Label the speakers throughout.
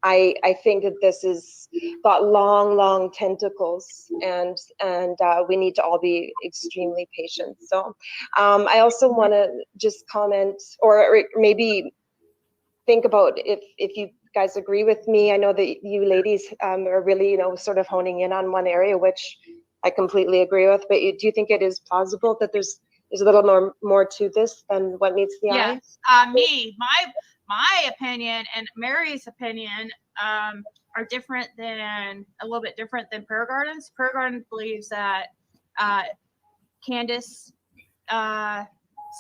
Speaker 1: I think that this is got long tentacles, and we need to all be extremely patient. So I also want to just comment, or maybe think about if you guys agree with me. I know that you ladies are really, sort of honing in on one area, which I completely agree with. But do you think it is plausible that there's a little more to this than what meets the eye?
Speaker 2: My opinion and Mary's opinion are a little bit different than Prayer Garden's. Prayer Garden believes that Candus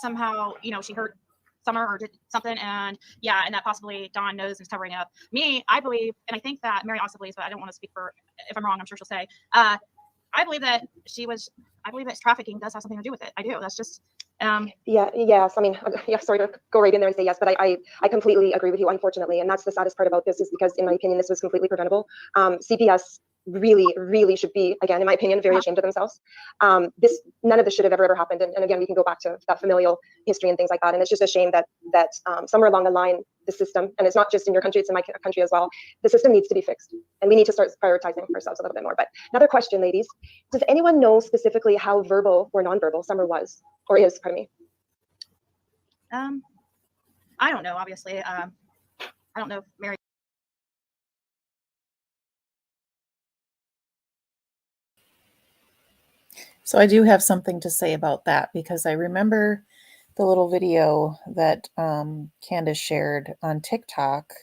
Speaker 2: somehow, she hurt Summer or did something, and that possibly Dawn knows and is covering up. Me, I believe, and I think that Mary also believes, but I don't want to speak for, if I'm wrong, I'm sure she'll say, I believe that trafficking does have something to do with it. I do. That's just
Speaker 1: yes. I mean, sorry to go right in there and say yes, but I completely agree with you, unfortunately. And that's the saddest part about this, is because in my opinion, this was completely preventable. CPS really should be, again, in my opinion, very ashamed of themselves. None of this should have ever happened. And again, we can go back to that familial history and things like that. And it's just a shame that somewhere along the line, the system, and it's not just in your country, it's in my country as well, the system needs to be fixed. And we need to start prioritizing ourselves a little bit more. But another question, ladies, does anyone know specifically how verbal or nonverbal Summer was, or is, pardon me?
Speaker 2: I don't know, obviously. I don't know if Mary.
Speaker 3: So I do have something to say about that, because I remember the little video that Candus shared on TikTok,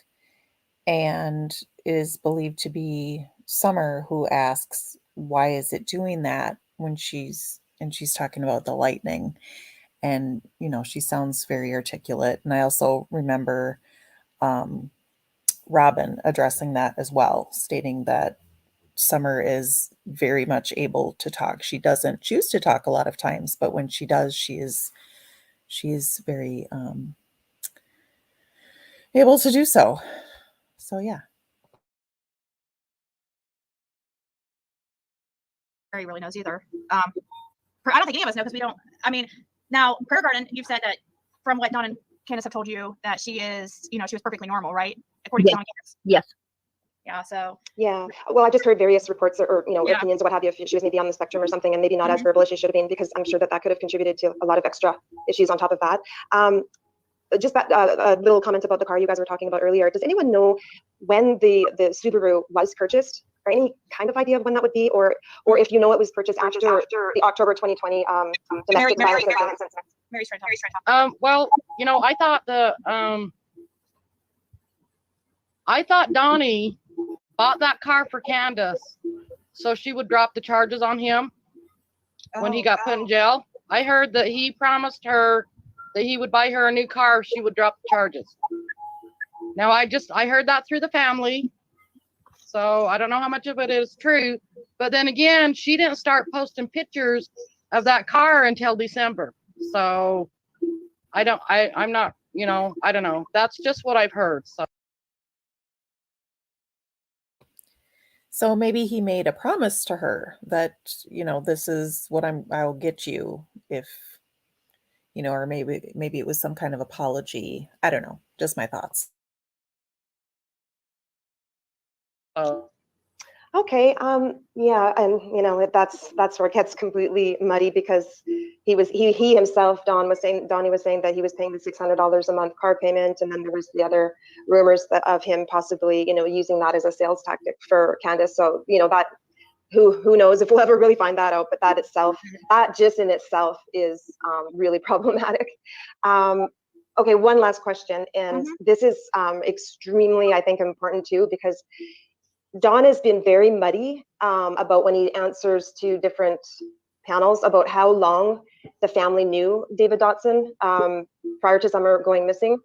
Speaker 3: and it is believed to be Summer who asks, why is it doing that, when she's talking about the lightning, and she sounds very articulate. And I also remember Robin addressing that as well, stating that Summer is very much able to talk. She doesn't choose to talk a lot of times, but when she does, she is very able to do so. So yeah.
Speaker 2: Mary really knows either. I don't think any of us know, because we don't. I mean, now Prayer Garden, you've said that from what Dawn and Candus have told you, that she is, she was perfectly normal, right? According to Dawn and Candus.
Speaker 4: Yes.
Speaker 2: Yeah. So.
Speaker 1: Yeah. Well, I just heard various reports or opinions or what have you, if she was maybe on the spectrum or something, and maybe not as verbal as she should have been, because I'm sure that could have contributed to a lot of extra issues on top of that. Just that a little comment about the car you guys were talking about earlier. Does anyone know when the Subaru was purchased, or any kind of idea of when that would be, or if it was purchased after the October 2020 domestic violence incident?
Speaker 2: Mary's trying to talk.
Speaker 4: Well, I thought Donnie bought that car for Candus so she would drop the charges on him when he got put in jail. I heard that he promised her that he would buy her a new car if she would drop the charges. Now, I heard that through the family, so I don't know how much of it is true. But then again, she didn't start posting pictures of that car until December. So I'm not, I don't know. That's just what I've heard.
Speaker 3: So maybe he made a promise to her that, this is what I'll get you if, or maybe it was some kind of apology. I don't know. Just my thoughts.
Speaker 1: Okay. Yeah, and that's where it gets completely muddy, because he himself, Donnie was saying that he was paying the $600 a month car payment, and then there was the other rumors of him possibly using that as a sales tactic for Candus. So that who knows if we'll ever really find that out, but that just in itself is really problematic. Okay, one last question, and this is extremely, I think, important too, because Don has been very muddy about when he answers to different panels about how long the family knew David Dotson prior to Summer going missing.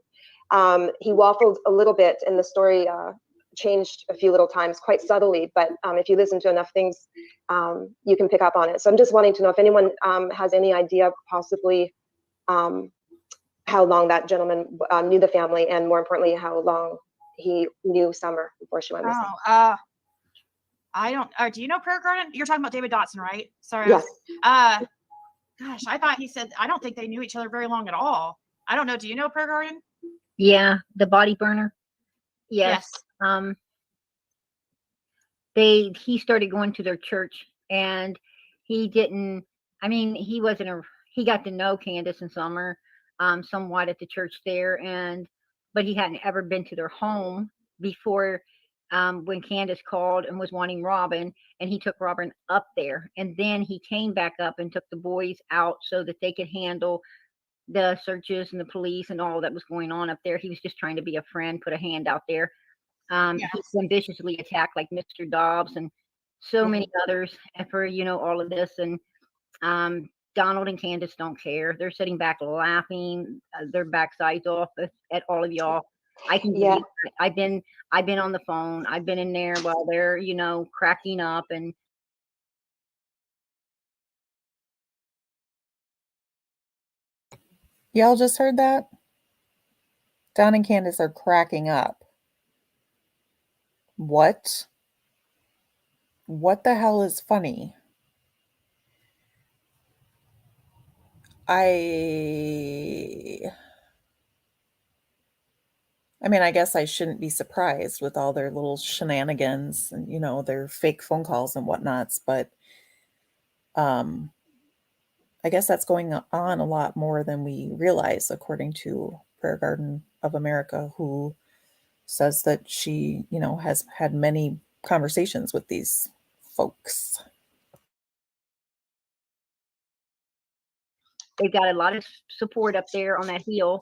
Speaker 1: He waffled a little bit, and the story changed a few little times, quite subtly, but if you listen to enough things, you can pick up on it. So I'm just wanting to know if anyone has any idea possibly how long that gentleman knew the family, and more importantly, how long he knew Summer before she went missing.
Speaker 2: I don't. Do you know Prayer Garden? You're talking about David Dotson, right? Sorry.
Speaker 1: Yes.
Speaker 2: Gosh, I thought he said, I don't think they knew each other very long at all. I don't know. Do you know Prayer Garden?
Speaker 4: Yeah, the body burner.
Speaker 5: Yes. He started going to their church, and he didn't. I mean, he wasn't a. He got to know Candus and Summer, somewhat at the church there, but he hadn't ever been to their home before. When Candus called and was wanting Robin, and he took Robin up there, and then he came back up and took the boys out so that they could handle the searches and the police and all that was going on up there. He was just trying to be a friend, put a hand out there. He's been viciously attacked like Mr. Dobbs and so many others for, all of this. And Donald and Candus don't care. They're sitting back laughing their backsides off at all of y'all. I can believe it. I've been on the phone. I've been in there while they're, cracking up. And
Speaker 3: Y'all just heard that? Don and Candus are cracking up. What? What the hell is funny? I mean, I guess I shouldn't be surprised with all their little shenanigans and, their fake phone calls and whatnots, but I guess that's going on a lot more than we realize, according to Prayer Garden of America, who says that she, has had many conversations with these folks.
Speaker 5: they've got a lot of support up there on that hill,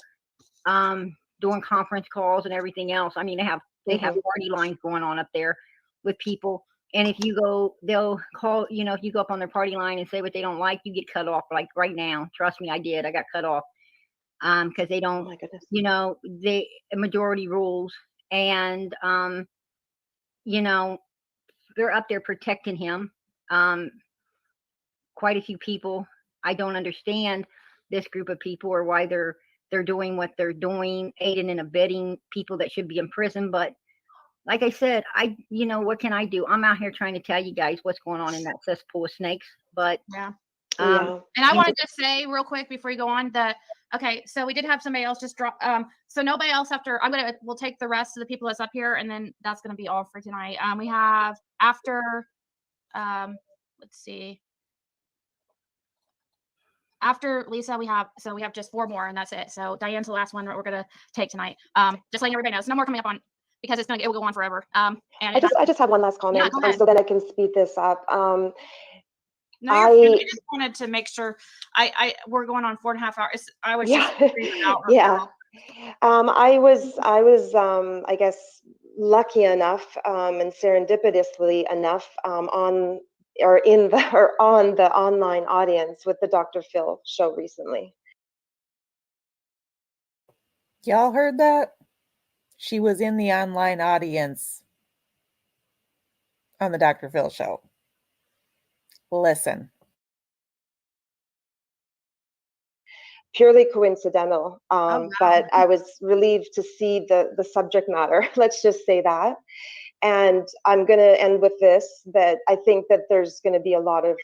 Speaker 5: doing conference calls and everything else. I mean, they have party lines going on up there with people. And if you go, they'll call, if you go up on their party line and say what they don't like, you get cut off. Like right now, trust me, I did. I got cut off because they don't, the majority rules. And, they're up there protecting him. Quite a few people. I don't understand this group of people or why they're doing what they're doing, aiding and abetting people that should be in prison. But like I said, what can I do? I'm out here trying to tell you guys what's going on in that cesspool of snakes. But
Speaker 2: and I wanted to say real quick before you go on that, okay, so we did have somebody else just drop. So nobody else after. We'll take the rest of the people that's up here, and then that's gonna be all for tonight. We have after, let's see. After Lisa, we have just 4 more, and that's it. So Diane's the last one that we're gonna take tonight. Just letting everybody know, there's no more coming up on because it will go on forever. And
Speaker 1: I just have one last comment, so then I can speed this up.
Speaker 2: No, I just wanted to make sure we're going on 4.5 hours. I was just
Speaker 1: yeah. I was I guess lucky enough and serendipitously enough on the online audience with the Dr. Phil show recently.
Speaker 3: Y'all heard that? She was in the online audience on the Dr. Phil show. Listen.
Speaker 1: Purely coincidental, but I was relieved to see the subject matter. Let's just say that. And I'm going to end with this, that I think that there's going to be a lot of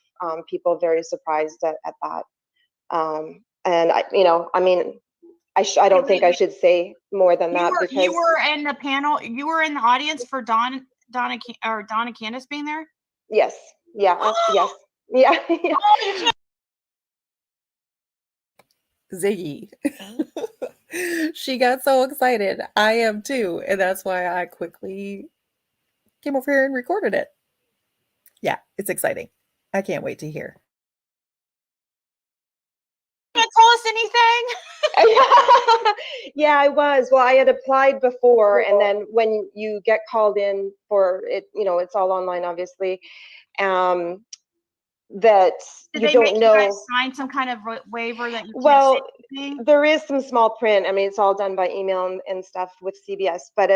Speaker 1: people very surprised at that. And I don't think I should say more than that. Because
Speaker 2: you were in the panel, you were in the audience for Donna and Candus being there?
Speaker 1: Yes. Yeah. Yes. Yeah.
Speaker 2: Oh,
Speaker 3: Ziggy. She got so excited. I am too. And that's why I quickly came over here and recorded it. Yeah, it's exciting. I can't wait to hear.
Speaker 2: You can't tell us anything?
Speaker 1: Yeah, I was. Well, I had applied before, and then when you get called in for it, it's all online, obviously. That
Speaker 2: Did
Speaker 1: you
Speaker 2: they
Speaker 1: don't
Speaker 2: make
Speaker 1: know.
Speaker 2: You guys sign some kind of waiver that you
Speaker 1: Well,
Speaker 2: can't say anything?
Speaker 1: there is some small print. I mean, it's all done by email and stuff with CBS, but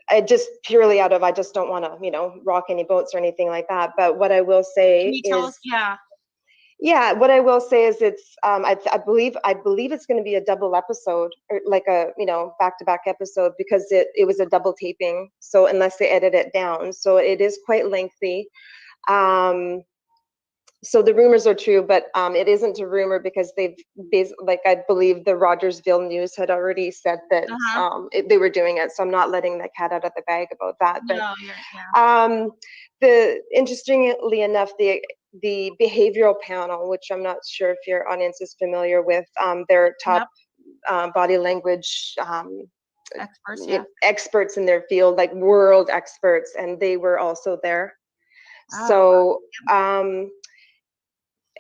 Speaker 1: I just purely out of, I just don't want to, rock any boats or anything like that. But what I will say
Speaker 2: Can you tell
Speaker 1: is,
Speaker 2: us? Yeah.
Speaker 1: Yeah, what I will say is it's I believe it's going to be a double episode, or like a back-to-back episode, because it was a double taping. So unless they edit it down, so it is quite lengthy. so the rumors are true, but it isn't a rumor because like I believe the Rogersville News had already said that they were doing it. So I'm not letting the cat out of the bag about that. But
Speaker 2: No, yeah.
Speaker 1: Interestingly enough, the behavioral panel, which I'm not sure if your audience is familiar with, their top body language
Speaker 2: Experts, yeah.
Speaker 1: experts in their field, like world experts, and they were also there.
Speaker 2: Oh,
Speaker 1: so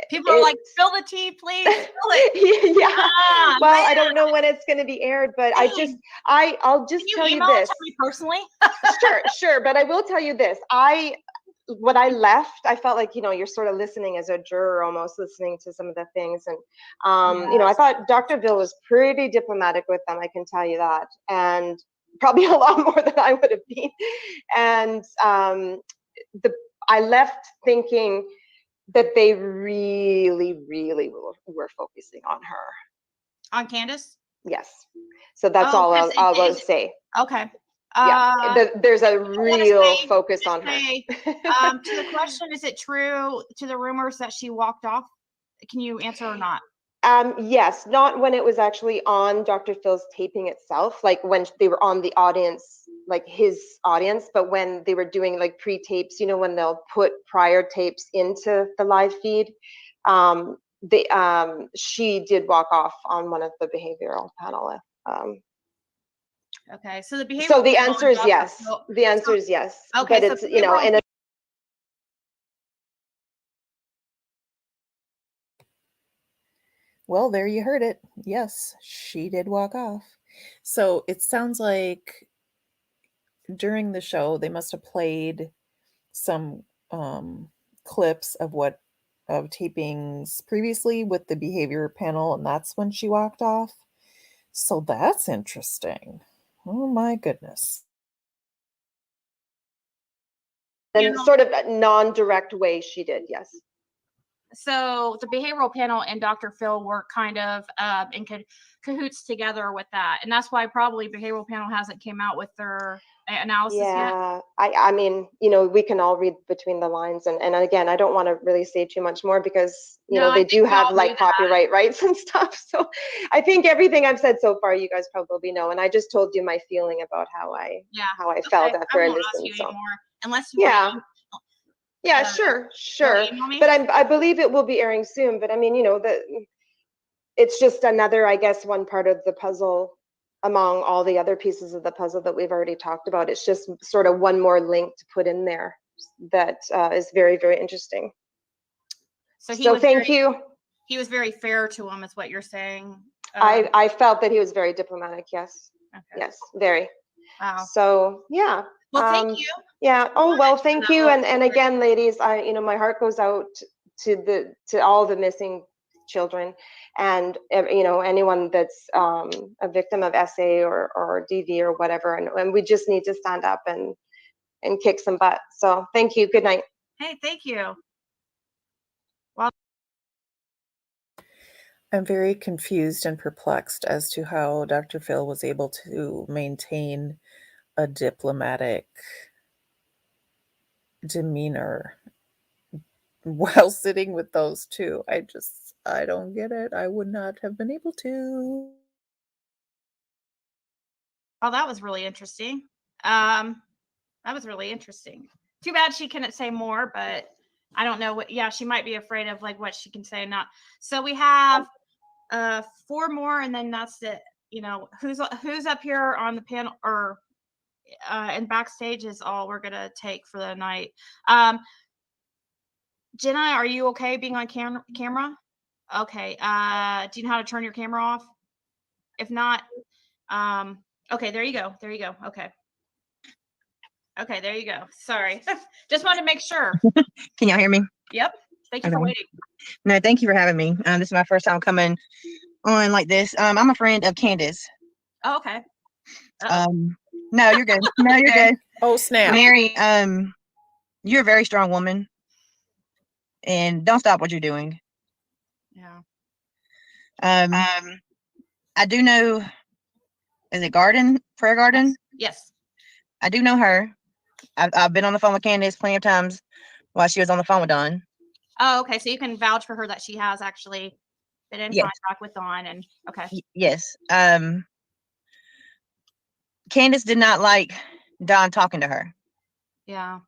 Speaker 2: people are like, spill the tea, please. Spill it.
Speaker 1: Yeah. Well, I don't know when it's going to be aired, but I'll just tell you this.
Speaker 2: To me personally?
Speaker 1: Sure. But I will tell you this. When I left, I felt like, you're sort of listening as a juror, almost listening to some of the things. And, I thought Dr. Bill was pretty diplomatic with them. I can tell you that. And probably a lot more than I would have been. And I left thinking that they really, really were focusing on her.
Speaker 2: On Candus?
Speaker 1: Yes. So that's all I'll say.
Speaker 2: Okay.
Speaker 1: There's a real focus on her.
Speaker 2: To the question, is it true to the rumors that she walked off? Can you answer or not?
Speaker 1: Yes, not when it was actually on Dr. Phil's taping itself, like when they were on the audience, like his audience, but when they were doing like pre-tapes, when they'll put prior tapes into the live feed, she did walk off on one of the behavioral panel.
Speaker 2: Okay, so the behavioral.
Speaker 1: So the answer is yes. The answer is yes.
Speaker 2: Okay,
Speaker 1: but it's in a.
Speaker 3: Well, there you heard it. Yes, she did walk off. So it sounds like during the show they must have played some clips of tapings previously with the behavior panel, and that's when she walked off. So that's interesting. Oh my goodness.
Speaker 1: In sort of a non-direct way, she did, yes.
Speaker 2: So the behavioral panel and Dr. Phil were kind of in cahoots together with that, and that's why probably behavioral panel hasn't came out with their analysis yet.
Speaker 1: I mean, we can all read between the lines, and again, I don't want to really say too much more because they do have like copyright rights and stuff. So I think everything I've said so far, you guys probably know, and I just told you my feeling about how I felt after I listened. So
Speaker 2: unless you
Speaker 1: sure. But I believe it will be airing soon. But I mean, it's just another, I guess, one part of the puzzle among all the other pieces of the puzzle that we've already talked about. It's just sort of one more link to put in there that is very, very interesting. So thank you.
Speaker 2: He was very fair to him, is what you're saying.
Speaker 1: I felt that he was very diplomatic. Yes. Okay. Yes, very.
Speaker 2: Wow.
Speaker 1: So yeah.
Speaker 2: Well, thank you.
Speaker 1: Yeah. Oh well, thank you. And again, ladies, my heart goes out to all the missing children, and anyone that's a victim of SA or DV or whatever, and we just need to stand up and kick some butt. So thank you. Good night.
Speaker 2: Hey, thank you.
Speaker 3: I'm very confused and perplexed as to how Dr. Phil was able to maintain a diplomatic demeanor while sitting with those two. I don't get it. I would not have been able to.
Speaker 2: Oh, that was really interesting. That was really interesting. Too bad she couldn't say more, but I don't know what. Yeah, she might be afraid of like what she can say and not. So we have 4 more, and then that's it. Who's up here on the panel or and backstage is all we're gonna take for the night. Jenna, are you okay being on camera? Okay. Do you know how to turn your camera off? If not, okay, there you go. Okay. Okay, there you go. Sorry. Just wanted to make sure.
Speaker 6: Can y'all hear me?
Speaker 2: Yep. Thank you for waiting.
Speaker 6: No, thank you for having me. This is my first time coming on like this. I'm a friend of Candus.
Speaker 2: Oh, okay.
Speaker 6: No, you're good. No, you're good.
Speaker 3: Oh, snap.
Speaker 6: Mary, you're a very strong woman. And don't stop what you're doing.
Speaker 2: Yeah.
Speaker 6: I do know, is it Prayer Garden?
Speaker 2: Yes.
Speaker 6: I do know her. I've been on the phone with Candus plenty of times while she was on the phone with Don.
Speaker 2: Oh, okay. So you can vouch for her that she has actually been in
Speaker 6: Yes.
Speaker 2: contact with Dawn, and okay.
Speaker 6: Yes. Candus did not like Dawn talking to her.
Speaker 2: Yeah.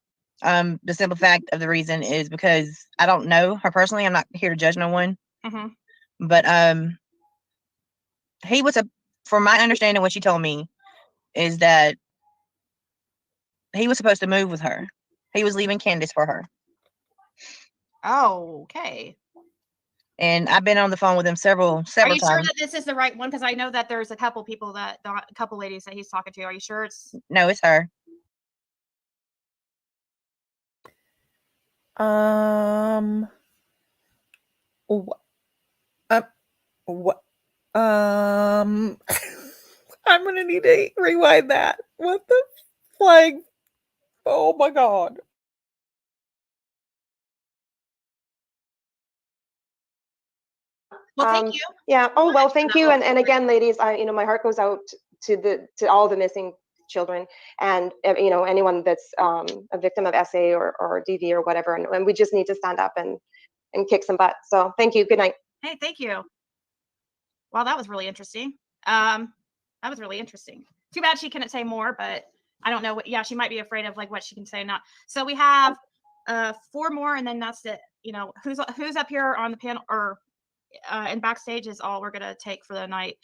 Speaker 6: The simple fact of the reason is because I don't know her personally. I'm not here to judge no one.
Speaker 2: Mm-hmm.
Speaker 6: But he was from my understanding, what she told me is that he was supposed to move with her. He was leaving Candus for her.
Speaker 2: Oh, okay.
Speaker 6: And I've been on the phone with him several
Speaker 2: Are you sure
Speaker 6: times.
Speaker 2: that this is the right one? Because I know that there's a couple people a couple ladies that he's talking to. Are you sure it's?
Speaker 6: No, it's her.
Speaker 3: What? I'm gonna need to rewind that. What the flag? Oh my god.
Speaker 2: Well, thank you.
Speaker 1: Yeah. Oh, well, thank you. And again, ladies, my heart goes out to all the missing children, and anyone that's a victim of SA or DV or whatever. And we just need to stand up and kick some butt. So thank you. Good night.
Speaker 2: Hey, thank you. Wow, that was really interesting. That was really interesting. Too bad she couldn't say more, but I don't know what. Yeah, she might be afraid of like what she can say or not. So we have 4 more, and then that's it. Who's up here on the panel or and backstage is all we're gonna take for the night.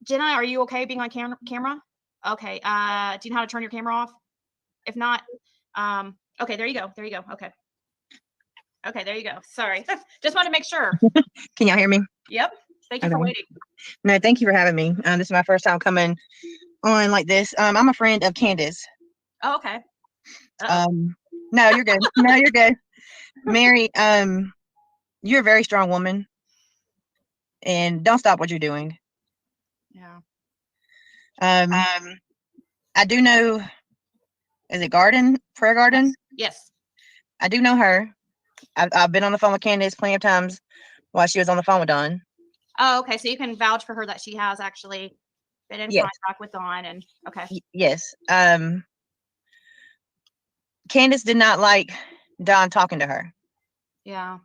Speaker 2: Jenna, are you okay being on camera? Okay. Do you know how to turn your camera off? If not, okay, there you go. There you go. Okay. Okay, there you go. Sorry. Just want to make sure.
Speaker 6: Can y'all hear me?
Speaker 2: Yep. Thank you for
Speaker 6: Okay.
Speaker 2: waiting.
Speaker 6: No, thank you for having me. This is my first time coming on like this. I'm a friend of Candus.
Speaker 2: Oh, okay. Uh-oh.
Speaker 6: No, you're good. No, you're good. Mary, you're a very strong woman, and don't stop what you're doing.
Speaker 2: Yeah.
Speaker 6: I do know, is it Prayer Garden?
Speaker 2: Yes.
Speaker 6: I do know her. I've been on the phone with Candus plenty of times while she was on the phone with Dawn.
Speaker 2: Oh, okay. So you can vouch for her that she has actually been in
Speaker 6: Yes.
Speaker 2: contact with Dawn, and okay.
Speaker 6: Yes. Candus did not like Dawn talking to her.
Speaker 2: Yeah.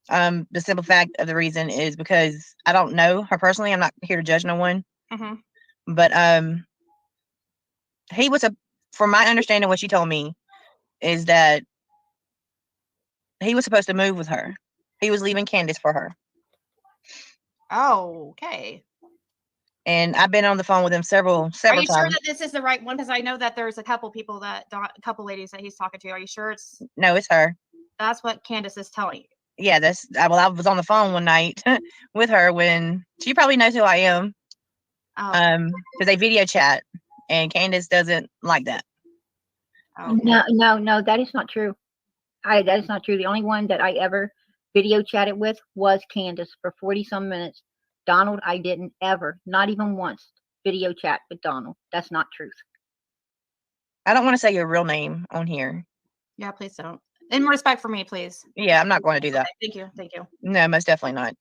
Speaker 6: The simple fact of the reason is because I don't know her personally. I'm not here to judge no one.
Speaker 2: Mm-hmm.
Speaker 6: But he was from my understanding, what she told me is that he was supposed to move with her. He was leaving Candus for her.
Speaker 2: Oh, okay.
Speaker 6: And I've been on the phone with him several
Speaker 2: Are you sure
Speaker 6: times.
Speaker 2: that this is the right one? Because I know that there's a couple people a couple ladies that he's talking to. Are you sure it's?
Speaker 6: No, it's her.
Speaker 2: That's what Candus is telling you.
Speaker 6: Yeah, I was on the phone one night with her when she probably knows who I am.
Speaker 2: Oh.
Speaker 6: Because they video chat, and Candus doesn't like that.
Speaker 2: Okay.
Speaker 5: No, that is not true. That is not true. The only one that I ever video chatted with was Candus for 40 some minutes. Donald, I didn't ever, not even once, video chat with Donald. That's not truth.
Speaker 6: I don't want to say your real name on here.
Speaker 2: Yeah, please don't. In respect for me, please.
Speaker 6: Yeah, I'm not going to do that.
Speaker 2: Okay, thank you. Thank you.
Speaker 6: No, most definitely not.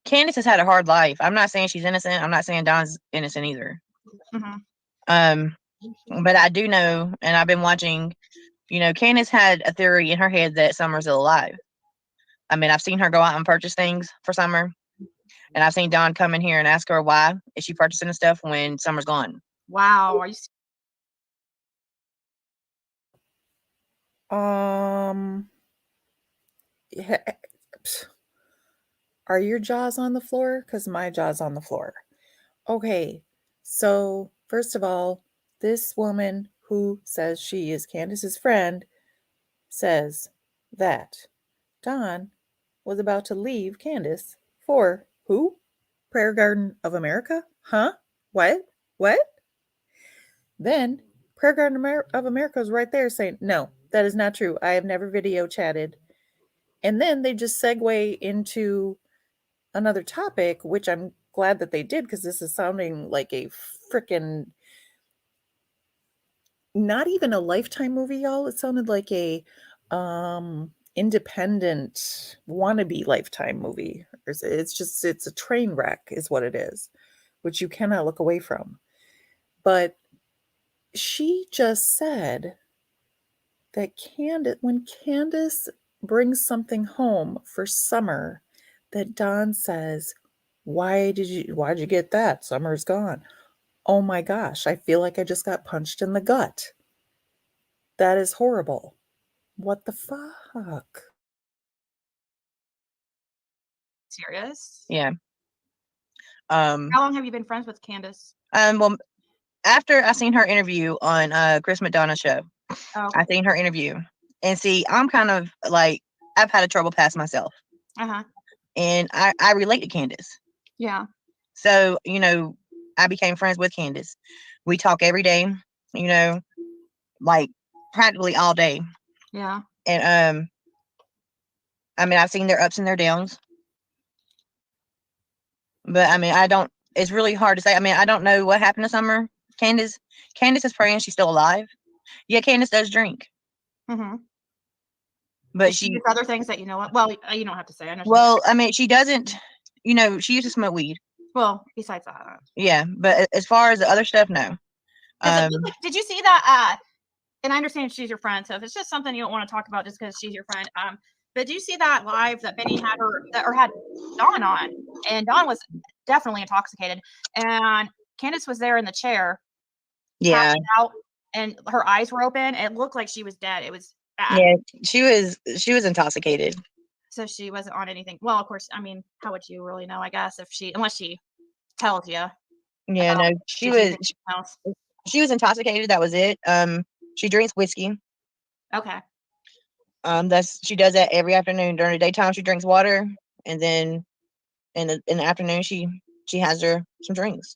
Speaker 6: Candus has had a hard life. I'm not saying she's innocent. I'm not saying Don's innocent either.
Speaker 2: Mm-hmm.
Speaker 6: But I do know, and I've been watching, Candus had a theory in her head that Summer's still alive. I mean, I've seen her go out and purchase things for Summer, and I've seen Dawn come in here and ask her why is she purchasing the stuff when Summer's gone.
Speaker 2: Wow. Are you?
Speaker 3: Yeah. Are your jaws on the floor? Because my jaw's on the floor. Okay, so first of all, this woman who says she is Candus's friend says that Dawn was about to leave Candus for who? Prayer Garden of America? Huh? What? What? Then Prayer Garden of America is right there saying, no, that is not true. I have never video chatted. And then they just segue into another topic, which I'm glad that they did, because this is sounding like a freaking, not even a Lifetime movie, y'all. It sounded like a independent wannabe Lifetime movie. It's a train wreck is what it is, which you cannot look away from. But she just said that when Candace brings something home for Summer, that Dawn says, why'd you get that? Summer's gone. Oh my gosh, I feel like I just got punched in the gut. That is horrible. What the fuck?
Speaker 2: Serious?
Speaker 6: Yeah.
Speaker 2: How long have you been friends with Candus?
Speaker 6: Well, after I seen her interview on Chris McDonough's show,
Speaker 2: Oh,
Speaker 6: I seen her interview, and see, I'm kind of like, I've had a trouble past myself,
Speaker 2: uh-huh.
Speaker 6: and I relate to Candace.
Speaker 2: Yeah.
Speaker 6: So, I became friends with Candace. We talk every day, like practically all day.
Speaker 2: Yeah.
Speaker 6: And I mean, I've seen their ups and their downs. But I mean, it's really hard to say. I mean, I don't know what happened to Summer. Candace is praying she's still alive. Yeah, Candace does drink.
Speaker 2: Mm-hmm.
Speaker 6: But
Speaker 2: she does other things that you know what? Well, you don't have to say. I know.
Speaker 6: Well, I mean, she doesn't. She used to smoke weed.
Speaker 2: Well, besides that.
Speaker 6: Yeah, but as far as the other stuff, no.
Speaker 2: Did you see that? And I understand she's your friend, so if it's just something you don't want to talk about just because she's your friend, but do you see that live that Benny had had Dawn on, and Dawn was definitely intoxicated, and Candace was there in the chair,
Speaker 6: Yeah,
Speaker 2: out, and her eyes were open. It looked like she was dead. It was bad.
Speaker 6: Yeah, she was intoxicated.
Speaker 2: So she wasn't on anything. Well, of course, I mean, how would you really know? I guess unless she tells you.
Speaker 6: Yeah, no, she was intoxicated. That was it. She drinks whiskey.
Speaker 2: Okay.
Speaker 6: She does that every afternoon. During the daytime, she drinks water, and then in the afternoon, she has some drinks.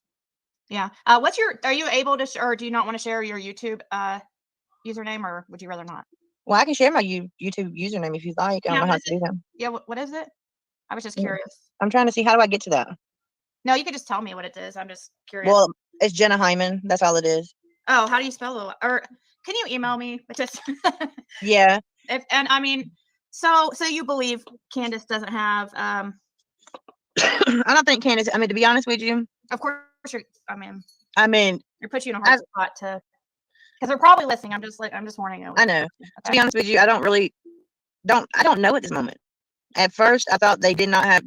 Speaker 2: Yeah. Are you able to, or do you not want to share your YouTube username, or would you rather not?
Speaker 6: Well, I can share my YouTube username if you'd like. I don't know how to do that.
Speaker 2: Yeah. What is it? I was just curious.
Speaker 6: I'm trying to see, how do I get to that?
Speaker 2: No, you could just tell me what it is. I'm just curious.
Speaker 6: Well, it's Jenna Hyman. That's all it is.
Speaker 2: Oh, how do you spell it? Or can you email me? Just
Speaker 6: Yeah.
Speaker 2: And I mean, so you believe Candace doesn't have
Speaker 6: I don't think Candace. I mean, to be honest with you,
Speaker 2: of course you're.
Speaker 6: I mean,
Speaker 2: it puts you in a hard spot to, because they're probably listening. I'm just warning you.
Speaker 6: I know. Okay. To be honest with you, I don't know at this moment. At first, I thought she did not have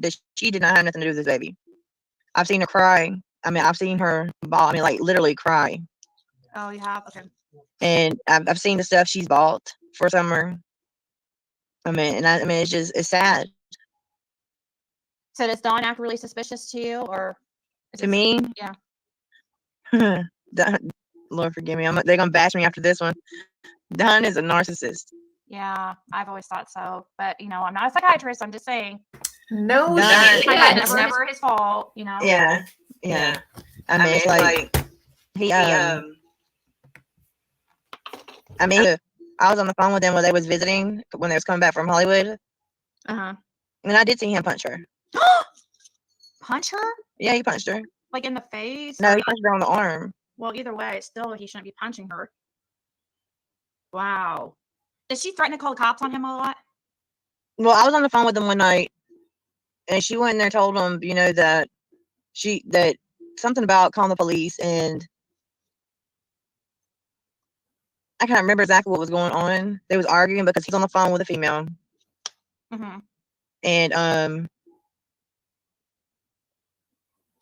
Speaker 6: nothing to do with this baby. I've seen her cry. I mean, I've seen her bawl. I mean, like literally cry.
Speaker 2: Oh, you have? Okay.
Speaker 6: And I've seen the stuff she's bought for Summer. I mean, it's sad.
Speaker 2: So does Dawn act really suspicious to you, or
Speaker 6: to me?
Speaker 2: Yeah.
Speaker 6: Lord forgive me. They're gonna bash me after this one. Dawn is a narcissist.
Speaker 2: Yeah, I've always thought so, but I'm not a psychiatrist. I'm just saying.
Speaker 3: No,
Speaker 2: it's never his fault.
Speaker 6: Yeah. I mean, it's like he I mean, I was on the phone with them when they was visiting, when they was coming back from Hollywood.
Speaker 2: And
Speaker 6: I did see him punch her.
Speaker 2: Punch her?
Speaker 6: Yeah, he punched her.
Speaker 2: Like in the face?
Speaker 6: No, he punched her on the arm.
Speaker 2: Well, either way, still he shouldn't be punching her. Wow. Did she threaten to call the cops on him a lot?
Speaker 6: Well, I was on the phone with them one night, and she went in there and told them, that that something about calling the police, and I can't remember exactly what was going on. They was arguing because he's on the phone with a female.
Speaker 2: Mm-hmm.
Speaker 6: And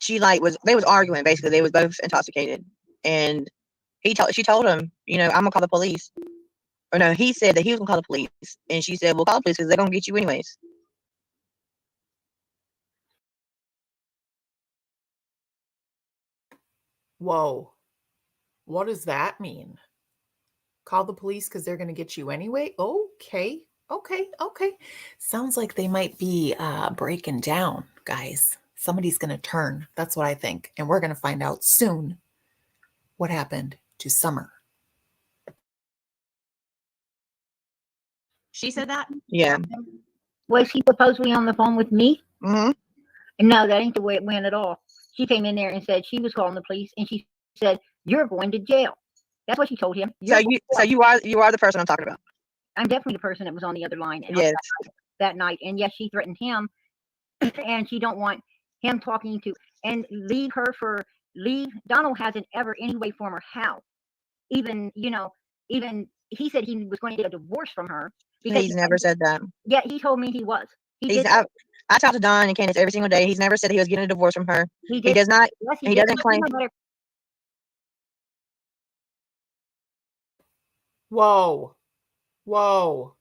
Speaker 6: they was arguing, basically. They was both intoxicated. And she told him, I'm gonna call the police. Or no, he said that he was gonna call the police. And she said, well, call the police because they're gonna get you anyways.
Speaker 3: Whoa. What does that mean? Call the police because they're going to get you anyway? Okay. Sounds like they might be breaking down, guys. Somebody's going to turn. That's what I think. And we're going to find out soon what happened to Summer.
Speaker 2: She said that?
Speaker 6: Yeah.
Speaker 5: Was he supposedly on the phone with me?
Speaker 6: Mm-hmm.
Speaker 5: No, that ain't the way it went at all. She came in there and said she was calling the police, and she said, "You're going to jail." That's what she told him.
Speaker 6: So you are the person I'm talking about.
Speaker 5: I'm definitely the person that was on the other line.
Speaker 6: Yes.
Speaker 5: That night, and yes, she threatened him, and she don't want him talking to and leave. Donald hasn't ever any way, form, or how, even he said he was going to get a divorce from her. Because
Speaker 6: He's never said that.
Speaker 5: Yeah, he told me he was. He
Speaker 6: He's,
Speaker 5: did.
Speaker 6: I talk to Don and Candace every single day. He's never said he was getting a divorce from her.
Speaker 5: He
Speaker 6: He
Speaker 5: did.
Speaker 6: does not.
Speaker 5: Yes,
Speaker 6: He
Speaker 5: did.
Speaker 6: doesn't claim.
Speaker 3: Whoa. Whoa.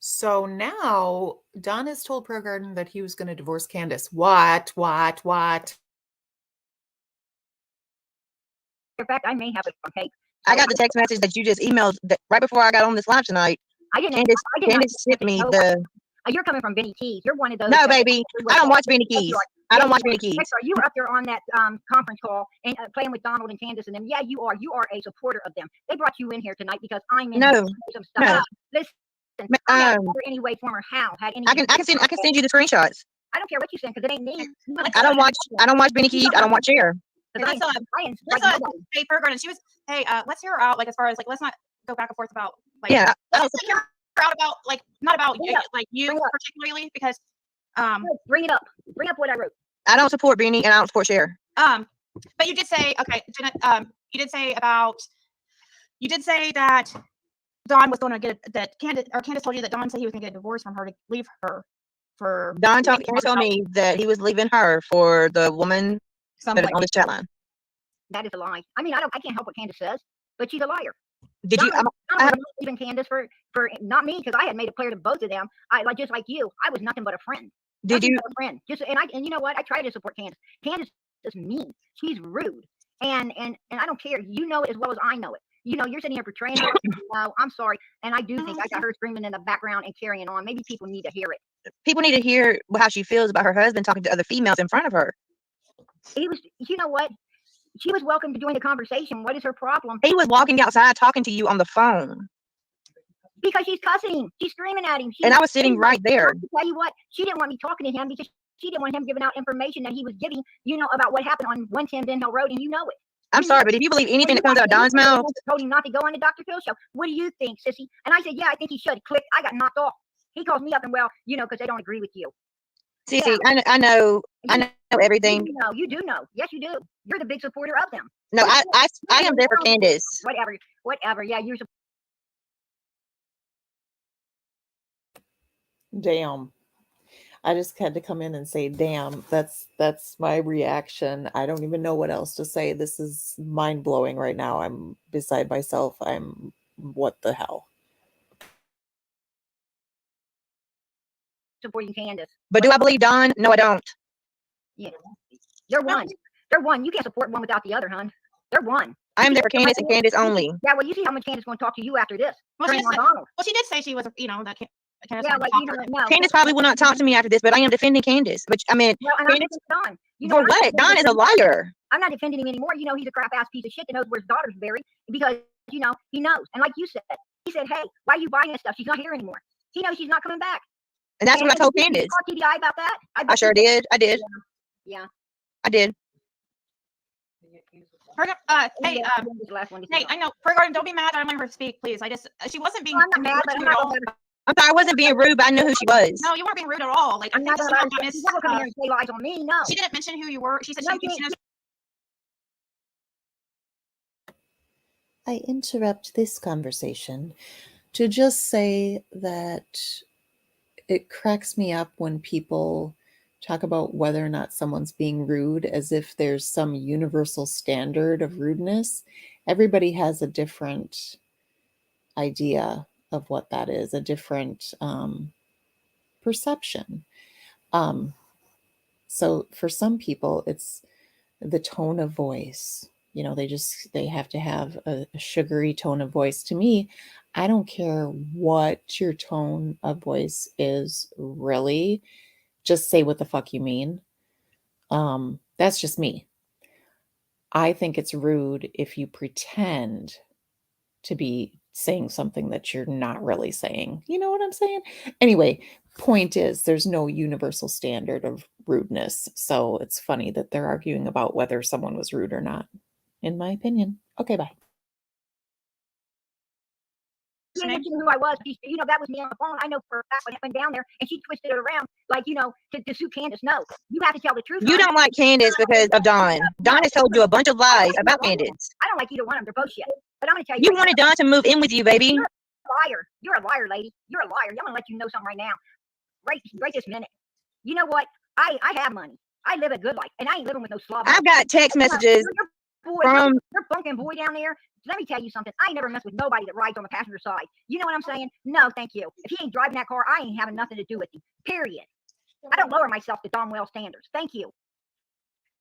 Speaker 3: So now Don has told Pro Garden that he was going to divorce Candace. What?
Speaker 5: In fact, I may have it on tape.
Speaker 6: I got the text message that you just emailed right before I got on this live tonight.
Speaker 5: I didn't.
Speaker 6: Candace sent me the.
Speaker 5: You're coming from Benny Keys. You're one of those.
Speaker 6: No, baby. I don't watch Benny Keys. I don't watch Benny Keys.
Speaker 5: You were up there on that conference call and playing with Donald and Candace and them. Yeah, you are. You are a supporter of them. They brought you in here tonight because I'm in some stuff.
Speaker 6: No.
Speaker 5: Listen, I don't care any way, form, or how. Had any.
Speaker 6: I can send you the screenshots.
Speaker 5: I don't care what you send because it ain't me.
Speaker 6: I don't watch Benny Keys. I don't watch Cher.
Speaker 2: Hey, Pro Garden, she was, hey, let's hear her out, like, as far as, like, let's not go back and forth about, like,
Speaker 6: yeah,
Speaker 2: let's hear her out about, like, not about, like, you particularly, because,
Speaker 5: bring it up. Bring up what I wrote.
Speaker 6: I don't support Benny and I don't support Cher.
Speaker 2: But you did say, okay, Jenna, you did say that Don was going to get, that Candace told you that Don said he was going to get a divorce from her to leave her for.
Speaker 6: Don told me that he was leaving her for the woman that is on this chat line.
Speaker 5: That is a lie. I mean, I can't help what Candace says, but she's a liar.
Speaker 6: Did you?
Speaker 5: I was leaving Candace for not me, because I had made it clear to both of them. Just like you, I was nothing but a friend.
Speaker 6: Did you?
Speaker 5: A friend. And you know what? I try to support Candace. Candace is mean. She's rude, and I don't care. You know it as well as I know it. You know, you're sitting here portraying her. No, I'm sorry, and I do think I got her screaming in the background and carrying on. Maybe people need to hear it.
Speaker 6: People need to hear how she feels about her husband talking to other females in front of her.
Speaker 5: You know what? She was welcome to join the conversation. What is her problem?
Speaker 6: He was walking outside talking to you on the phone.
Speaker 5: Because she's cussing. She's screaming at him.
Speaker 6: And I was sitting right there.
Speaker 5: Tell you what, she didn't want me talking to him because she didn't want him giving out information that he was giving, about what happened on 110 Ben Hill Road, and you know it.
Speaker 6: I'm sorry, but if you believe anything that comes out of Don's mouth.
Speaker 5: Told him not to go on the Dr. Phil show. What do you think, Sissy? And I said, yeah, I think he should. Click. I got knocked off. He calls me up and, because they don't agree with you.
Speaker 6: Sissy, yeah. I know everything.
Speaker 5: You do know. Yes, you do. You're the big supporter of them.
Speaker 6: No, I am there for Candace.
Speaker 5: Whatever. Yeah, you're.
Speaker 3: Damn. I just had to come in and say, damn, that's my reaction. I don't even know what else to say. This is mind blowing right now. I'm beside myself. What the hell?
Speaker 5: Supporting Candace.
Speaker 6: But do I believe Don? No, I don't.
Speaker 5: Yeah. They're one. They're one. You can't support one without the other, hon. They're one.
Speaker 6: I am there for Candace and Candace only.
Speaker 5: Yeah, well, you see how much Candace is going to talk to you after this.
Speaker 2: Well, she did say she was, that Candace.
Speaker 5: Yeah, no.
Speaker 6: Candace probably will not talk to me after this, but I am defending Candace. Which, I mean, Candace,
Speaker 5: Don.
Speaker 6: For what? Don is a liar.
Speaker 5: I'm not defending him anymore. He's a crap ass piece of shit that knows where his daughter's buried because, he knows. And like you said, he said, hey, why are you buying this stuff? She's not here anymore. He knows she's not coming back.
Speaker 6: And that's what I told Candace.
Speaker 5: Did you talk TDI about that?
Speaker 6: I sure did. I did.
Speaker 5: Yeah.
Speaker 6: I did.
Speaker 2: Hey, I know. Pro Garden, don't be mad. I don't let her speak, please. She wasn't being.
Speaker 5: I'm not mad, but
Speaker 6: I'm sorry, I wasn't being rude, but I knew who she was.
Speaker 2: No, you weren't being rude at all. Like,
Speaker 5: I'm not going to come here and say lies on me. No.
Speaker 2: She didn't mention who you were. She said she knows.
Speaker 3: I interrupt this conversation to just say that it cracks me up when people talk about whether or not someone's being rude as if there's some universal standard of rudeness. Everybody has a different idea of what that is, a different perception. So for some people, it's the tone of voice. They have to have a sugary tone of voice. To me, I don't care what your tone of voice is, really. Just say what the fuck you mean. That's just me. I think it's rude if you pretend to be saying something that you're not really saying. You know what I'm saying? Anyway, point is, there's no universal standard of rudeness. So it's funny that they're arguing about whether someone was rude or not, in my opinion. Okay, bye.
Speaker 5: She didn't mention who I was. That was me on the phone. I know for a fact when it went down there, and she twisted it around, to suit Candace. No, you have to tell the truth.
Speaker 6: You don't like Candace because of Don. Don has told you a bunch of lies about Candace.
Speaker 5: I don't like either one of them. They're both shit. But But I'm gonna tell you,
Speaker 6: You
Speaker 5: right
Speaker 6: wanted
Speaker 5: now,
Speaker 6: Don to move in with you, baby.
Speaker 5: you're a liar. You're a liar, lady. You're a liar. I'm gonna let you know something right now. Right this minute. You know what? I have money. I live a good life, and I ain't living with no slob.
Speaker 6: I've got text messages from.
Speaker 5: Your bunking boy down there. Let me tell you something. I ain't never mess with nobody that rides on the passenger side. You know what I'm saying? No, thank you. If he ain't driving that car, I ain't having nothing to do with him. Period. I don't lower myself to Don Well standards. Thank you.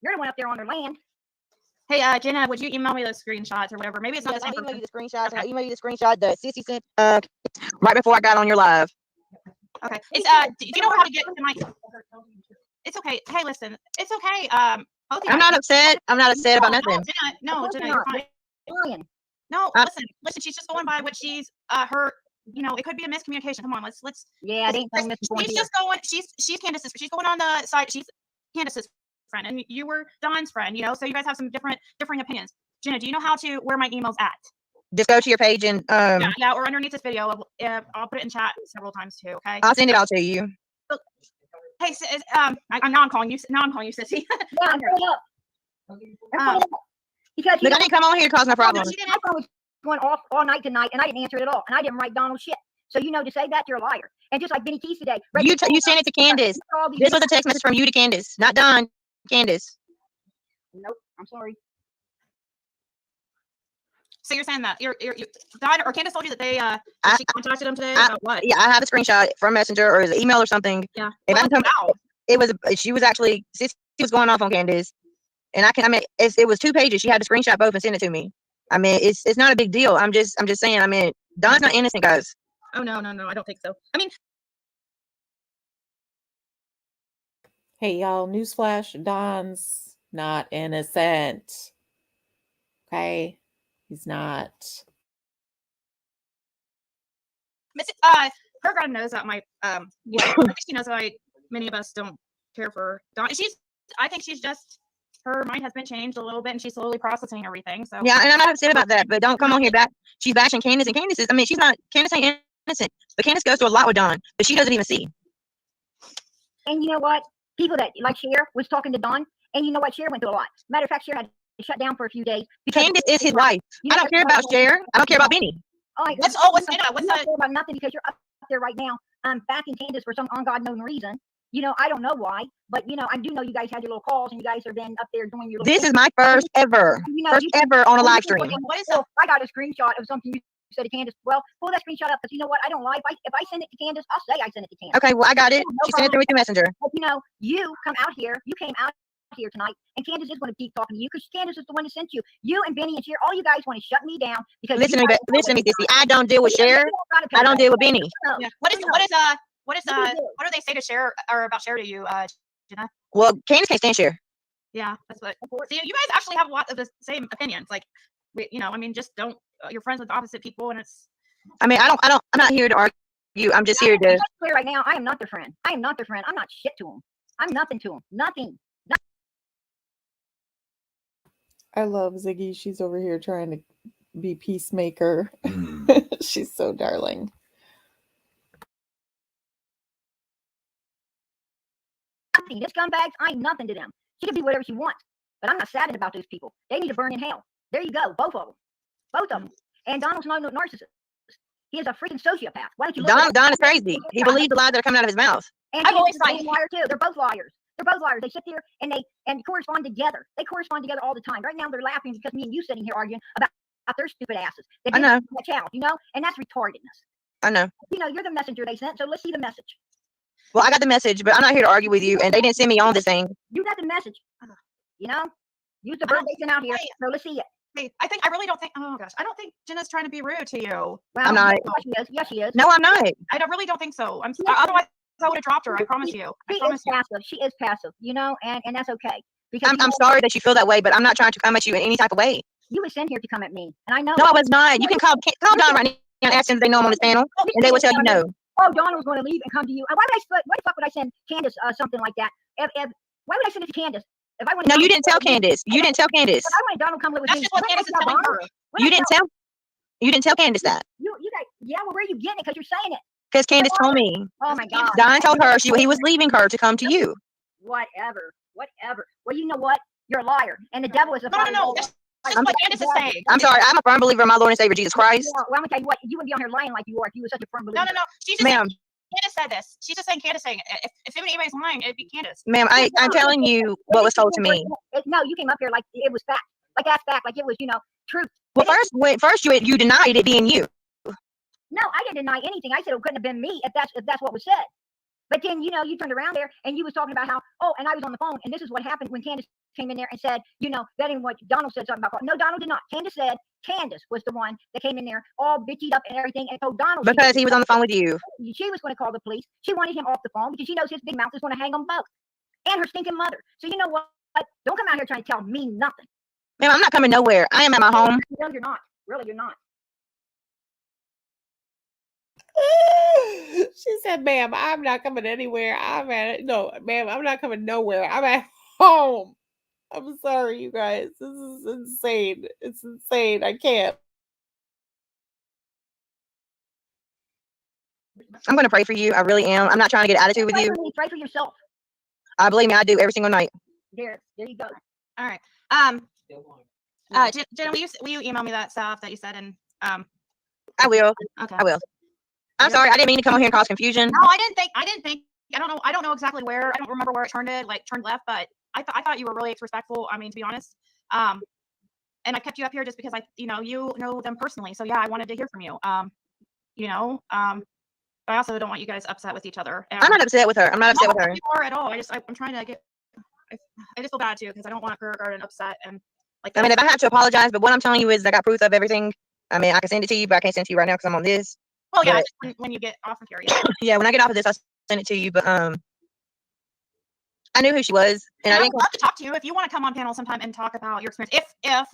Speaker 5: You're the one up there on their land.
Speaker 2: Hey, Jenna, would you email me those screenshots or whatever? Maybe it's not
Speaker 6: Yes,
Speaker 2: the
Speaker 6: I'll
Speaker 2: same
Speaker 6: email
Speaker 2: person.
Speaker 6: you the screenshots.
Speaker 2: Okay.
Speaker 6: I'll email you the screenshot that Sissy sent right before I got on your live.
Speaker 2: Okay. It's do you know how to get to my? It's okay. Hey, listen. It's okay. Both of you
Speaker 6: I'm
Speaker 2: guys.
Speaker 6: not upset. I'm not upset about nothing.
Speaker 2: No, Jenna, you're fine.
Speaker 5: Lying.
Speaker 2: No,
Speaker 6: I-
Speaker 2: listen. She's just going by what she's her. You know, it could be a miscommunication. Come on, let's.
Speaker 5: Yeah, they ain't no misinformed
Speaker 2: She's
Speaker 5: here.
Speaker 2: just going. She's Candus's. She's going on the side. She's Candus's friend, and you were Don's friend. You know, so you guys have some differing opinions. Jenna, do you know how to where my email's at?
Speaker 6: Just go to your page and
Speaker 2: Yeah, or underneath this video. I'll put it in chat several times too. Okay.
Speaker 6: I'll send it out to you.
Speaker 2: Hey, now I'm calling you. Now I'm calling you Sissy.
Speaker 5: Yeah, I'm pulling up. I'm pulling up. Because you
Speaker 6: Look, I didn't come on here to cause no problems.
Speaker 2: She didn't.
Speaker 5: my phone was going off all night tonight, and I didn't answer it at all, and I didn't write Donald shit. So you know, to say that, you're a liar. And just like Benny Keys today,
Speaker 6: You sent it to Candus. This was a text message from you to Candus, not Don. Candus.
Speaker 5: Nope, I'm sorry.
Speaker 2: So you're saying that you're Don or Candace told you that they she contacted him today about what?
Speaker 6: Yeah, I have a screenshot from Messenger or his email or something.
Speaker 2: Yeah.
Speaker 6: If I can come,
Speaker 2: Wow.
Speaker 6: it was she was actually Sissy was going off on Candus, and I mean it was 2 pages. She had to screenshot both and send it to me. I mean it's not a big deal. I'm just saying. I mean Don's not innocent, guys.
Speaker 2: Oh no, I don't think so. I mean,
Speaker 3: Hey, y'all, newsflash, Don's not innocent. Okay? He's not.
Speaker 2: her God knows that my you know, I think she knows that many of us don't care for Don. I think she's just her mind has been changed a little bit and she's slowly processing everything. So
Speaker 6: Yeah, and I'm not upset about that, but don't come on here back. She's bashing Candus, and Candus is. I mean, she's not. Candus ain't innocent, but Candus goes through a lot with Don, but she doesn't even see.
Speaker 5: And you know what? People that like Cher was talking to Don, and you know what? Cher went through a lot. Matter of fact, Cher had to shut down for a few days.
Speaker 6: Candace is his wife.
Speaker 5: You know,
Speaker 6: I don't care about Cher. I don't care about Benny.
Speaker 5: Oh, my
Speaker 2: what's
Speaker 5: God.
Speaker 2: what's
Speaker 5: You don't care about nothing because you're up there right now. Backing Candus for some ungodly reason. You know, I don't know why, but you know, I do know you guys had your little calls and you guys are then up there doing your little
Speaker 6: This
Speaker 5: thing.
Speaker 6: is my first ever on a live stream.
Speaker 2: What is
Speaker 5: Well, I got a screenshot of something you said to Candus. Well, pull that screenshot up because you know what? I don't lie. If I send it to Candus, I'll say I sent it to Candus.
Speaker 6: Okay, well I got it. She sent it through with the messenger.
Speaker 5: But you know, you come out here. You came out here tonight, and Candus is going to keep talking to you because Candus is the one that sent you. You and Benny and Cher, all you guys want to shut me down because
Speaker 6: Listen to me, Sissy. I don't deal with Cher. I don't deal with Benny.
Speaker 2: Yeah. What do they say to Cher or about Cher to you, Jenna?
Speaker 6: Well, Candace can't stand Cher.
Speaker 2: Yeah, that's what. See, you guys actually have a lot of the same opinions. Like, you know, I mean, just don't. You're friends with opposite people, and it's.
Speaker 6: I mean, I'm not here to argue. I'm just here to.
Speaker 5: Clear right now. I am not their friend. I am not their friend. I'm not shit to them. I'm nothing to them. Nothing.
Speaker 3: I love Ziggy. She's over here trying to be peacemaker. She's so darling.
Speaker 5: Nothing. This scumbags, I ain't nothing to them. She can be whatever she wants, but I'm not sad about those people. They need to burn in hell. There you go, both of them. Both of them. And Donald's not a narcissist. He is a freaking sociopath. Why don't you look
Speaker 6: Don is crazy. He believes the lies that are coming out of his mouth.
Speaker 5: And
Speaker 2: I've always
Speaker 5: he's
Speaker 2: thought
Speaker 5: a liar too. They're both liars. They're both liars. They sit there and they correspond together. They correspond together all the time. Right now they're laughing because me and you sitting here arguing about their stupid asses. They
Speaker 6: I know.
Speaker 5: Watch out, you know, and that's retardedness.
Speaker 6: I know.
Speaker 5: You know, you're the messenger they sent, so let's see the message.
Speaker 6: Well, I got the message, but I'm not here to argue with you, and they didn't send me on this thing.
Speaker 5: You got the message. You know, use the bird they sent out here. So let's see it.
Speaker 2: Hey, I really don't think. Oh gosh, I don't think Jenna's trying to be rude to you.
Speaker 5: Well,
Speaker 6: I'm not.
Speaker 5: Yes, she is. Yes, she is.
Speaker 6: No, I'm not.
Speaker 2: Really don't think so. Otherwise I would have dropped her. I promise you.
Speaker 5: She is passive. She is passive. You know, and that's okay. Because
Speaker 6: I'm sorry that you feel that way, but I'm not trying to come at you in any type of way.
Speaker 5: You was sent here to come at me, and I know.
Speaker 6: No, I was not. You can call Don right now and ask them if they know I'm on this panel, and they will tell you no.
Speaker 5: Oh, Donna was going to leave and come to you. Why the fuck would I send Candus something like that? Why would I send it to Candus? If I want.
Speaker 6: No, you didn't tell Candus. You didn't tell Candus.
Speaker 5: I wanted Donald to come live with
Speaker 2: That's
Speaker 5: me.
Speaker 2: just what Candus is telling her.
Speaker 6: You didn't tell Candus that.
Speaker 5: You guys, yeah. Well, where are you getting it? Because you're saying it.
Speaker 6: Because Candus told me.
Speaker 5: Oh my God.
Speaker 6: Don told her he was leaving her to come to you.
Speaker 5: Whatever. Well, you know what? You're a liar, and the devil is a
Speaker 2: No. This is what Candace is saying.
Speaker 6: I'm sorry. I'm a firm believer in my Lord and Savior Jesus Christ.
Speaker 5: Well, I'm gonna tell you what, you wouldn't be on here lying like you are if you were such a firm believer.
Speaker 2: No. She's just saying,
Speaker 6: Ma'am,
Speaker 2: Candace said this. She's just saying Candace saying it. If anybody's lying, it'd be Candace.
Speaker 6: ma'am, I'm telling you what was told to me.
Speaker 5: No, you came up here like it was fact. Like that's fact. Like it was, truth.
Speaker 6: Well, first you denied it being you.
Speaker 5: No, I didn't deny anything. I said it couldn't have been me if that's what was said. But then, you turned around there and you was talking about how, and I was on the phone, and this is what happened when Candace came in there and said, that ain't what Donald said something about. No, Donald did not. Candace said Candace was the one that came in there all bitched up and everything and told Donald.
Speaker 6: Because he was on the phone with you.
Speaker 5: She was going to call the police. She wanted him off the phone because she knows his big mouth is going to hang them both. And her stinking mother. So you know what? Don't come out here trying to tell me nothing.
Speaker 6: Ma'am, I'm not coming nowhere. I am at my home.
Speaker 5: No, you're not. Really, you're not.
Speaker 3: She said, ma'am, I'm not coming anywhere. No, ma'am, I'm not coming nowhere. I'm at home. I'm sorry, you guys. This is insane. It's insane. I can't.
Speaker 6: I'm going to pray for you. I really am. I'm not trying to get attitude with you.
Speaker 5: Pray for yourself.
Speaker 6: Believe me, I do every single night.
Speaker 5: There you go.
Speaker 2: All right. Jenna, will you email me that stuff that you said? And
Speaker 6: I will.
Speaker 2: Okay.
Speaker 6: I will. I'm sorry. I didn't mean to come on here and cause confusion.
Speaker 2: No, I didn't think. I don't know exactly where. I don't remember where it turned left, but I thought you were really respectful. I mean, to be honest. And I kept you up here just because you know them personally. So yeah, I wanted to hear from you. But I also don't want you guys upset with each other. And
Speaker 6: I'm not upset with her. I'm not upset with her.
Speaker 2: You are at all. I'm trying to get. I just feel bad too because I don't want her garden upset and like.
Speaker 6: I mean, if I have to apologize, but what I'm telling you is I got proof of everything. I mean, I can send it to you, but I can't send it to you right now because I'm on this.
Speaker 2: Well, yeah,
Speaker 6: but,
Speaker 2: when you get off of here.
Speaker 6: Yeah, when I get off of this, I'll send it to you. But I knew who she was, and I
Speaker 2: would
Speaker 6: didn't
Speaker 2: love to talk to you if you want to come on panel sometime and talk about your experience. If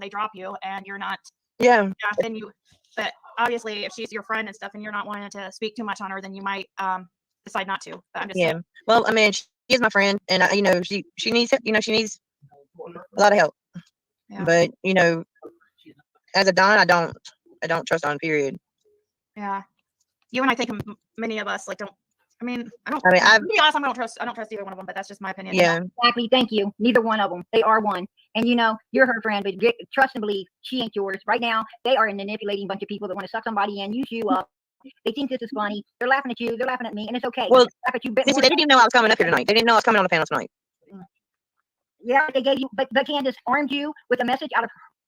Speaker 2: they drop you and you're not.
Speaker 6: Yeah.
Speaker 2: Then you. But obviously, if she's your friend and stuff, and you're not wanting to speak too much on her, then you might decide not to. But I'm just saying.
Speaker 6: Well, I mean, she is my friend, and she needs she needs a lot of help.
Speaker 2: Yeah.
Speaker 6: But as a Don, I don't trust Don. Period.
Speaker 2: Yeah. You and I think many of us don't. To be honest, I don't trust either one of them, but that's just my opinion.
Speaker 6: Yeah.
Speaker 5: Exactly. Thank you. Neither one of them. They are one. And you're her friend, but trust and believe she ain't yours. Right now, they are a manipulating bunch of people that want to suck somebody in, use you up. They think this is funny. They're laughing at you. They're laughing at me, and it's okay.
Speaker 6: Well,
Speaker 5: laugh at you
Speaker 6: they didn't even know I was coming up here tonight. They didn't know I was coming on the panel tonight.
Speaker 5: Yeah, they gave you, but Candace armed you with a message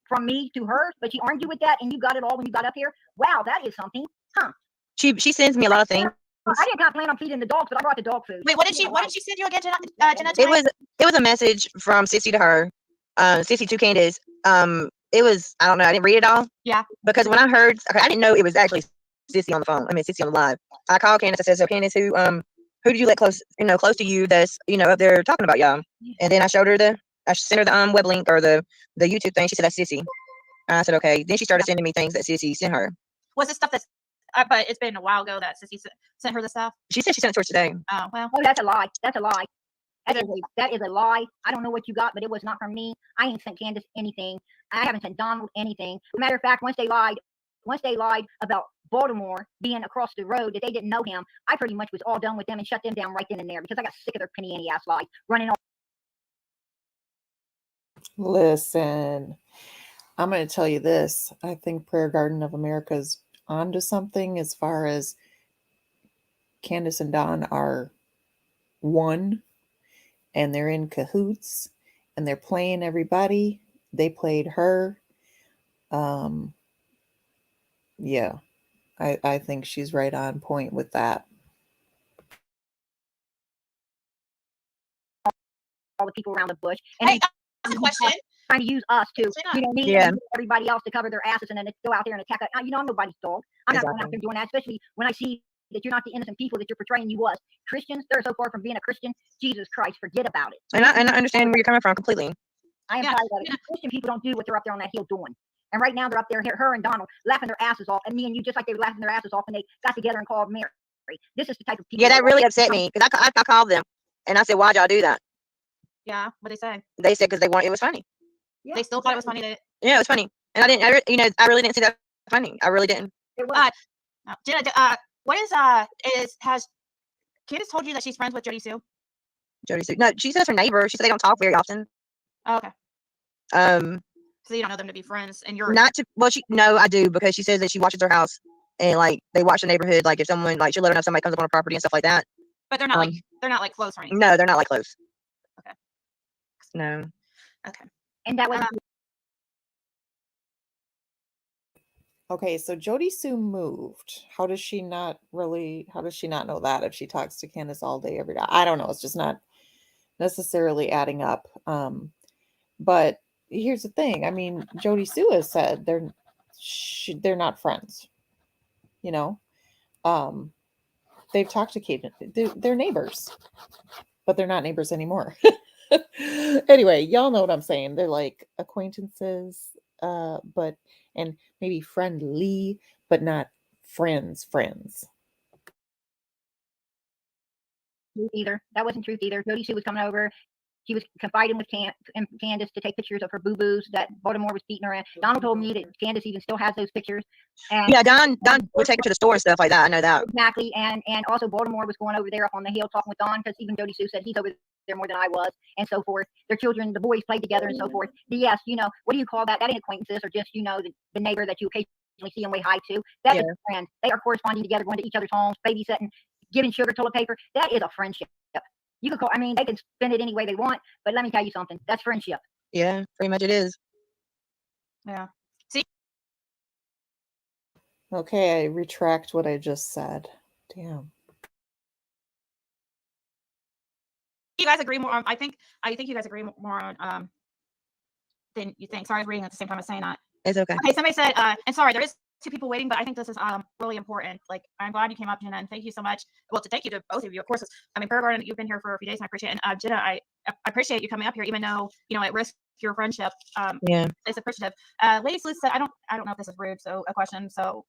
Speaker 5: from me to her, but she armed you with that, and you got it all when you got up here. Wow, that is something, huh?
Speaker 6: She sends me a lot of things.
Speaker 5: I did not plan on feeding the dogs, but I brought the dog food.
Speaker 2: Wait, what did she send you again, Jenna?
Speaker 6: It was a message from Sissy to her, Sissy to Candus. It was, I don't know, I didn't read it all.
Speaker 2: Yeah.
Speaker 6: Because when I heard, I didn't know it was actually Sissy on the phone. I mean, Sissy on the live. I called Candus. I said, so Candus, who did you let close to you that's up there talking about y'all? And then I sent her the web link or the YouTube thing. She said that's Sissy. I said okay. Then she started sending me things that Sissy sent her.
Speaker 2: Was it stuff that's but it's been a while ago that Sissy sent her the stuff?
Speaker 6: She said she sent it to her today.
Speaker 2: Oh well.
Speaker 5: Oh, that's a lie. That's a lie. That is a lie. I don't know what you got, but it was not from me. I ain't sent Candace anything. I haven't sent Donald anything. Matter of fact, once they lied about Baltimore being across the road, that they didn't know him, I pretty much was all done with them and shut them down right then and there because I got sick of their penny ante ass lies running all.
Speaker 3: Listen, I'm going to tell you this. I think Prayer Garden of America's onto something as far as Candace and Don are one and they're in cahoots and they're playing everybody. They played her. Yeah, I think she's right on point with that.
Speaker 5: All the people around the bush.
Speaker 2: And hey, that's a question.
Speaker 5: Trying to use us to, me
Speaker 6: yeah.
Speaker 5: and everybody else to cover their asses and then go out there and attack. I'm nobody's dog. I'm not going out there doing that, especially when I see that you're not the innocent people that you're portraying you was. Christians, they're so far from being a Christian. Jesus Christ, forget about it.
Speaker 6: And I understand where you're coming from completely.
Speaker 5: I am tired of it. Christian people don't do what they're up there on that hill doing. And right now they're up there, her and Donald, laughing their asses off. And me and you, just like they were laughing their asses off and they got together and called Mary. This is the type of people.
Speaker 6: Yeah, that really upset me because I called them and I said, why'd y'all do that?
Speaker 2: Yeah, what they say?
Speaker 6: They said because it was funny.
Speaker 2: Yeah, they still thought it was funny.
Speaker 6: Yeah, it was funny. And I really didn't see that funny. I really didn't.
Speaker 5: It was.
Speaker 2: Jenna, what has Candace told you that she's friends with Jody Sue?
Speaker 6: Jody Sue. No, she says her neighbor. She said they don't talk very often.
Speaker 2: Oh, okay. So you don't know them to be friends, and you're
Speaker 6: Not to, well, no, I do, because she says that she watches her house and like they watch the neighborhood. Like if someone, like she'll let her know if somebody comes up on her property and stuff like that.
Speaker 2: but they're not like close or anything.
Speaker 6: No, they're not like close.
Speaker 2: Okay.
Speaker 6: No.
Speaker 2: Okay.
Speaker 5: And that was
Speaker 3: Okay, so Jody Sue moved. How does she not know that if she talks to Candace all day, every day? I don't know. It's just not necessarily adding up. But here's the thing. I mean, Jody Sue has said they're not friends. You know, they've talked to Kate. They're neighbors, but they're not neighbors anymore. Anyway, y'all know what I'm saying. They're like acquaintances, and maybe friendly, but not friends.
Speaker 5: either. That wasn't truth either. Jody Sue was coming over. She was confiding with Candace to take pictures of her boo-boos that Baltimore was beating her at. Donald told me that Candace even still has those pictures. And
Speaker 6: Yeah, Don would take her to the store and stuff like that. I know that.
Speaker 5: exactly. And also Baltimore was going over there up on the hill talking with Don, because even Jody Sue said he's over there more than I was, and so forth. Their children, the boys played together and so forth. But yes, what do you call that? That ain't acquaintances, or just, the neighbor that you occasionally see and way hi to. That is a friend. They are corresponding together, going to each other's homes, babysitting, giving sugar, toilet paper. That is a friendship. You could they can spend it any way they want, but let me tell you something. That's friendship.
Speaker 6: Yeah, pretty much it is.
Speaker 2: Yeah.
Speaker 3: Okay, I retract what I just said. Damn.
Speaker 2: You guys agree more on, I think you guys agree more on than you think. Sorry, I was reading at the same time as saying that.
Speaker 6: It's okay.
Speaker 2: Okay, somebody said, and sorry, there is 2 people waiting, but I think this is really important. Like, I'm glad you came up, Jenna, and thank you so much. Well, thank you to both of you, of course. I mean, Prayer Garden, you've been here for a few days, and I appreciate it. And Jenna, I appreciate you coming up here, even though it risks your friendship.
Speaker 6: Yeah.
Speaker 2: It's appreciative. Lady Sleuth said, I don't know if this is rude, so a question. So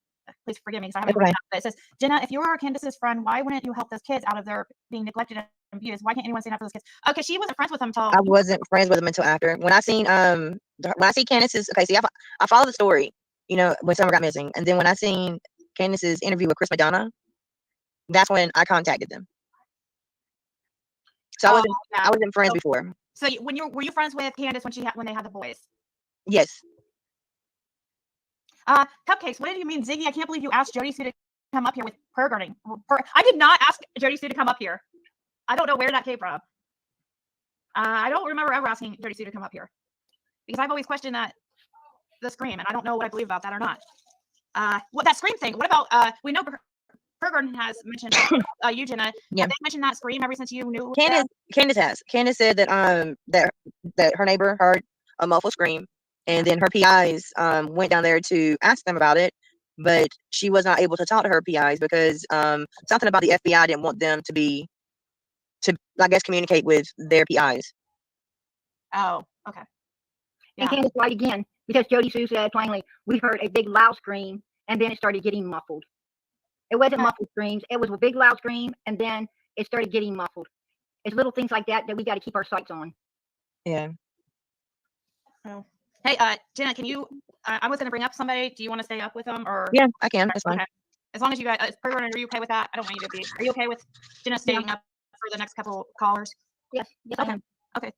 Speaker 2: please forgive me because I haven't written it. It says, Jenna, if you were Candace's friend, why wouldn't you help those kids out of their being neglected and abused? Why can't anyone stand up for those kids? Okay, she wasn't friends with them until
Speaker 6: I wasn't friends with them until after. When I see Candace's, okay, see, I follow the story, when Summer got missing, and then when I seen Candace's interview with Chris Madonna, that's when I contacted them. So I wasn't friends before.
Speaker 2: So were you friends with Candace when they had the boys?
Speaker 6: Yes.
Speaker 2: Cupcakes, what did you mean, Ziggy? I can't believe you asked Jody Sue to come up here with Prayer Gardening. I did not ask Jody Sue to come up here. I don't know where that came from. I don't remember ever asking Jody Sue to come up here, because I've always questioned the scream, and I don't know what I believe about that or not. What that scream thing? What about we know Prayer Garden has mentioned you, Jenna.
Speaker 6: Yeah.
Speaker 2: Have they mentioned that scream ever since you knew?
Speaker 6: Candace has. Candace said that her neighbor heard a muffled scream, and then her PIs went down there to ask them about it, but she was not able to talk to her PIs because something about the FBI didn't want them to I guess communicate with their PIs.
Speaker 2: Oh, okay.
Speaker 5: Yeah. And Candace lied again, because Jody Sue said plainly, we heard a big loud scream, and then it started getting muffled. It wasn't muffled screams. It was a big loud scream, and then it started getting muffled. It's little things like that we got to keep our sights on.
Speaker 6: Yeah.
Speaker 2: Oh. Hey, Jenna, can you? I was going to bring up somebody. Do you want to stay up with them, or?
Speaker 6: Yeah, I can. That's fine.
Speaker 2: Okay. As long as you guys, are you okay with that? I don't want you to be. Are you okay with Jenna staying up for the next couple callers?
Speaker 5: Yes. Yes, I am.
Speaker 2: Okay.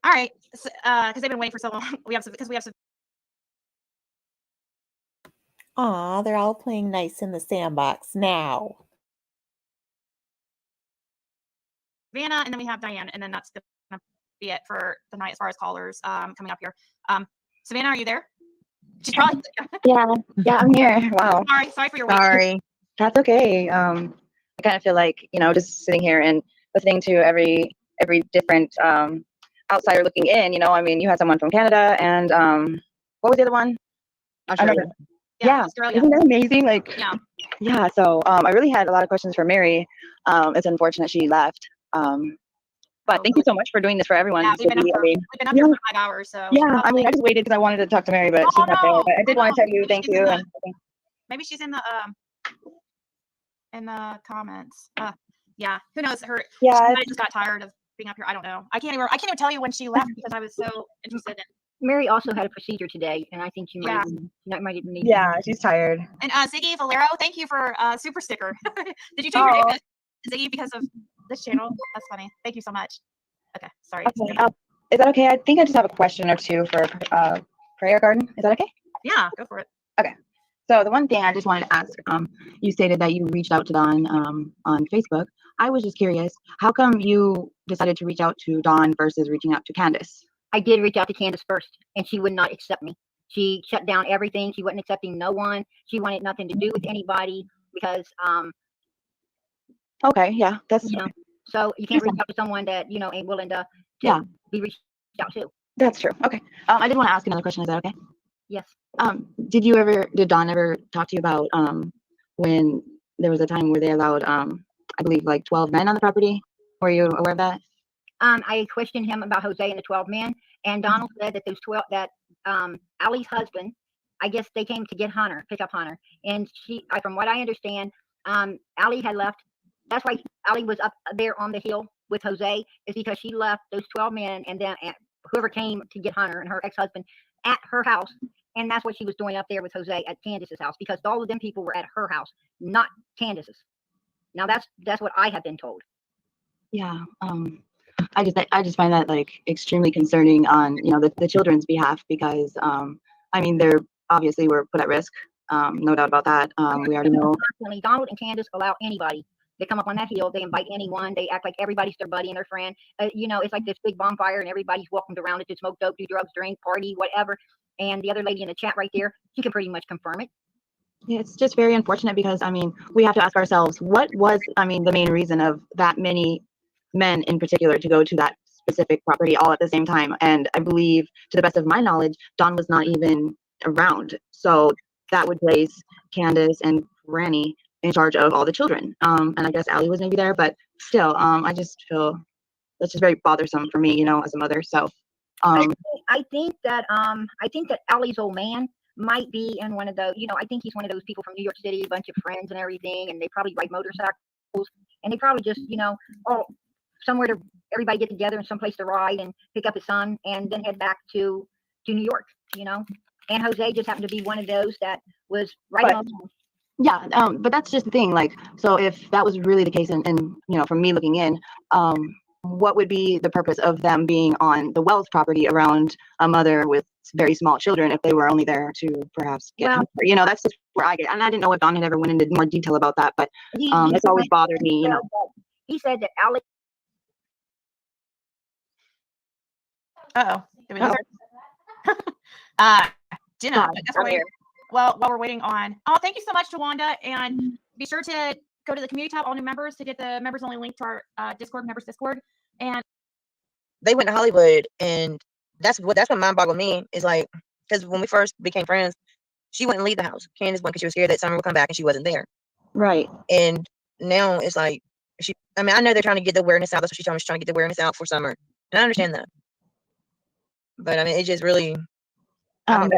Speaker 2: All right. Because they've been waiting for so long. We have some.
Speaker 3: Aw, they're all playing nice in the sandbox now.
Speaker 2: Vanna, and then we have Diane, and then that's gonna be it for the night as far as callers coming up here. Savannah, are you there? She's probably
Speaker 7: yeah, I'm here. Wow.
Speaker 2: Sorry for your wait.
Speaker 6: Sorry.
Speaker 7: That's okay. I kind of feel like, just sitting here and listening to every different outsider looking in, I mean, you had someone from Canada, and what was the other one?
Speaker 6: Australia.
Speaker 7: Yeah.
Speaker 2: Australia.
Speaker 7: Isn't that amazing? Like,
Speaker 2: yeah.
Speaker 7: So I really had a lot of questions for Mary. It's unfortunate she left. But thank you so much for doing this for everyone.
Speaker 2: Yeah, we've been up here for 5 hours, so.
Speaker 7: Yeah, I mean, I just waited because I wanted to talk to Mary, but she's not there. But I did want to tell you thank you.
Speaker 2: Maybe she's in the comments. Yeah, who knows? I just got tired of being up here. I don't know. I can't even tell you when she left because I was so interested in.
Speaker 5: Mary also had a procedure today, and I think she might even need.
Speaker 7: Yeah, she's tired.
Speaker 2: And Ziggy Valero, thank you for super sticker. Did you change your name to Ziggy because of this channel? That's funny. Thank you so much. Okay, sorry.
Speaker 7: Okay. Is that okay? I think I just have a question or two for Prayer Garden. Is that okay?
Speaker 2: Yeah, go for it.
Speaker 7: So the one thing I just wanted to ask, you stated that you reached out to Dawn on Facebook. I was just curious, how come you decided to reach out to Dawn versus reaching out to Candus?
Speaker 5: I did reach out to Candus first, and she would not accept me. She shut down everything. She wasn't accepting no one. She wanted nothing to do with anybody because,
Speaker 7: Okay, yeah, that's
Speaker 5: you know, so you can't reach out to someone that, you know, ain't willing to
Speaker 7: Yeah.
Speaker 5: be reached out to.
Speaker 7: that's true. Okay. I did want to ask another question. Is that okay?
Speaker 5: Yes.
Speaker 7: Did Dawn ever talk to you about when there was a time where they allowed I believe like 12 men on the property? Were you aware of that?
Speaker 5: I questioned him about Jose and the 12 men, and Donald said that those 12, that Allie's husband, I guess they came to get Hunter, pick up Hunter, and from what I understand, Allie had left. That's why Allie was up there on the hill with Jose, is because she left those 12 men and then whoever came to get Hunter and her ex-husband at her house, and that's what she was doing up there with Jose at Candus's house, because all of them people were at her house, not Candus's. Now that's what I have been told.
Speaker 7: Yeah. I just find that like extremely concerning on the children's behalf because I mean they're obviously were put at risk, no doubt about that. We already know.
Speaker 5: Constantly, Donald and Candus allow anybody to come up on that hill. They invite anyone. They act like everybody's their buddy and their friend. It's like this big bonfire and everybody's welcomed around it to smoke dope, do drugs, drink, party, whatever. And the other lady in the chat right there, she can pretty much confirm it.
Speaker 7: Yeah, it's just very unfortunate because I mean we have to ask ourselves what was the main reason of that many men in particular to go to that specific property all at the same time. And I believe, to the best of my knowledge, Dawn was not even around. So that would place Candus and Granny in charge of all the children. And I guess Allie was maybe there, but still, I just feel that's just very bothersome for me, as a mother. So
Speaker 5: I think that Allie's old man might be in one of those, I think he's one of those people from New York City, a bunch of friends and everything, and they probably ride motorcycles, and they probably just, somewhere to everybody get together and someplace to ride and pick up his son and then head back to New York, And Jose just happened to be one of those that was right on.
Speaker 7: Yeah, but that's just the thing. Like, so if that was really the case, and from me looking in, what would be the purpose of them being on the Wells property around a mother with very small children if they were only there to perhaps get that's just where I get. And I didn't know if Don had ever went into more detail about that, but it's always bothered me.
Speaker 5: He said that Allie.
Speaker 2: Jenna, while we're waiting on. Oh, thank you so much, Tawanda, and be sure to go to the community tab, all new members, to get the members only link to our Discord, members Discord. And
Speaker 6: they went to Hollywood, and that's what mind boggled me is like, because when we first became friends, she wouldn't leave the house. Candus went because she was scared that Summer would come back and she wasn't there.
Speaker 7: Right.
Speaker 6: And now it's like I know they're trying to get the awareness out. That's what she told me. She's trying to get the awareness out for Summer, and I understand that. But I mean, it just really.
Speaker 7: But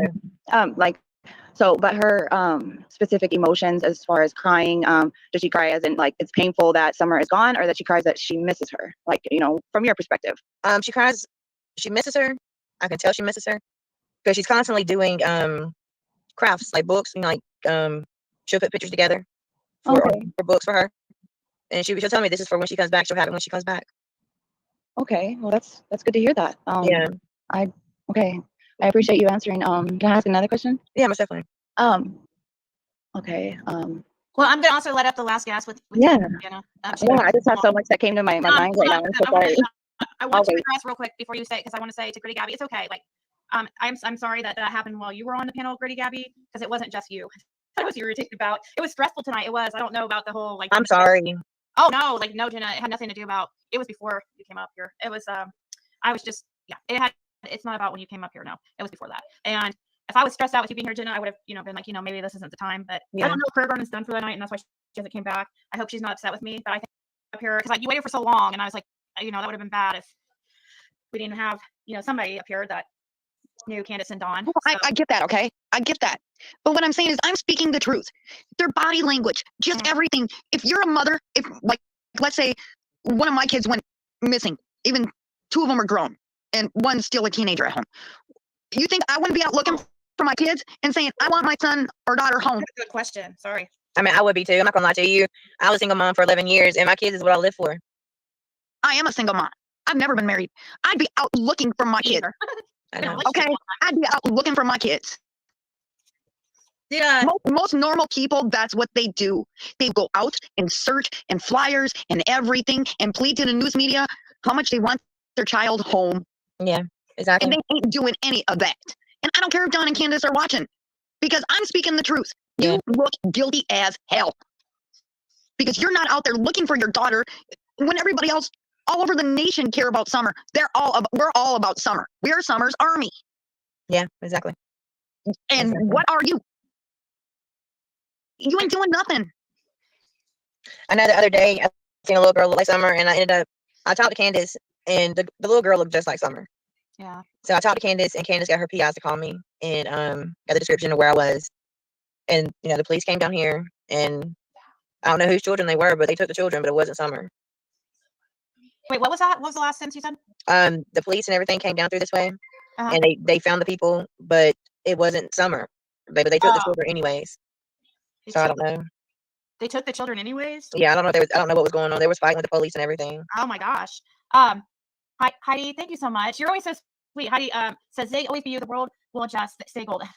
Speaker 7: her specific emotions as far as crying, does she cry as in like it's painful that Summer is gone, or that she cries that she misses her? Like, from your perspective.
Speaker 6: She cries, she misses her. I can tell she misses her because she's constantly doing crafts, like books, like she'll put pictures together for books for her. And she'll tell me this is for when she comes back. She'll have it when she comes back. Okay, well that's good to hear that. Yeah. I appreciate you answering. Can I ask another question? Yeah, most definitely. Okay.
Speaker 2: Well, I'm gonna also let up the last guest with
Speaker 7: yeah.
Speaker 2: Jenna.
Speaker 7: I just have so much that came to my mind right now. I'm so sorry.
Speaker 2: I want to address real quick before you say, because I want to say to Gritty Gabby, it's okay. Like, I'm sorry that happened while you were on the panel, Gritty Gabby, because it wasn't just you. I was irritated about. It was stressful tonight. It was. I don't know about the whole like.
Speaker 6: I'm sorry.
Speaker 2: Oh no, no, Jenna. It had nothing to do about. It was before you came up here. It was. I was just. Yeah. It's not about when you came up here. No, it was before that. And if I was stressed out with you being here, Jenna, I would have, been like, maybe this isn't the time. But I don't know. Prayer Garden's done for the night, and that's why she hasn't came back. I hope she's not upset with me. But I think up here because you waited for so long, and I was like, that would have been bad if we didn't have, somebody up here that knew Candus and Dawn.
Speaker 8: Well, I get that. Okay, I get that. But what I'm saying is, I'm speaking the truth. Their body language, just everything. If you're a mother, if like, let's say, one of my kids went missing, even two of them are grown, and one's still a teenager at home. You think I wouldn't be out looking for my kids and saying, I want my son or daughter home?
Speaker 2: That's a good question. Sorry.
Speaker 6: I mean, I would be too. I'm not gonna lie to you. I was a single mom for 11 years, and my kids is what I live for.
Speaker 8: I am a single mom. I've never been married. I'd be out looking for my kids.
Speaker 2: Either.
Speaker 6: I
Speaker 2: Been in a
Speaker 6: know.
Speaker 2: relationship
Speaker 8: Okay,
Speaker 2: all the time.
Speaker 8: I'd be out looking for my kids.
Speaker 2: Did
Speaker 8: Most normal people, that's what they do. They go out and search and flyers and everything and plead to the news media how much they want their child home.
Speaker 6: Yeah,
Speaker 8: And
Speaker 6: exactly.
Speaker 8: they ain't doing any of that. And I don't care if Don and Candace are watching because I'm speaking the truth. You
Speaker 6: Yeah.
Speaker 8: look guilty as hell because you're not out there looking for your daughter when everybody else all over the nation care about Summer. We're all about Summer. We are Summer's army.
Speaker 6: Yeah, exactly.
Speaker 8: And
Speaker 6: Exactly.
Speaker 8: what are you? You ain't doing nothing.
Speaker 6: I know the other day I seen a little girl look like Summer, and I talked to Candace, and the little girl looked just like Summer.
Speaker 2: Yeah.
Speaker 6: So I talked to Candace, and Candace got her PIs to call me, and got the description of where I was, and the police came down here, and I don't know whose children they were, but they took the children, but it wasn't Summer.
Speaker 2: Wait, what was that? What was the last sentence you said?
Speaker 6: The police and everything came down through this way,
Speaker 2: Uh-huh.
Speaker 6: and they found the people, but it wasn't Summer. But they took the
Speaker 2: Oh.
Speaker 6: children anyways.
Speaker 2: They
Speaker 6: So I
Speaker 2: took-
Speaker 6: don't know.
Speaker 2: They took the children anyways.
Speaker 6: Yeah, I don't know. I don't know what was going on. There was fighting with the police and everything.
Speaker 2: Oh my gosh. Heidi, thank you so much. You're always so sweet. Heidi says they always be you. The world will adjust. Stay golden.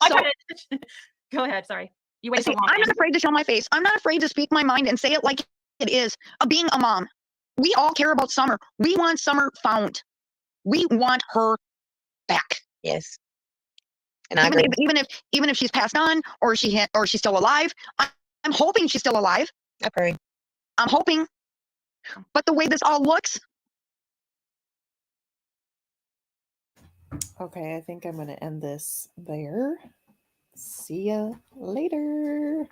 Speaker 8: So-
Speaker 2: Go ahead. Sorry. You wait so
Speaker 8: See,
Speaker 2: long.
Speaker 8: I'm not afraid to show my face. I'm not afraid to speak my mind and say it like it is. Being a mom, we all care about Summer. We want Summer found. We want her back.
Speaker 6: Yes, and I agree.
Speaker 8: Even if she's passed on or she's still alive. I'm hoping she's still alive.
Speaker 6: I pray.
Speaker 8: I'm hoping. But the way this all looks,
Speaker 3: Okay, I think I'm going to end this there. See ya later.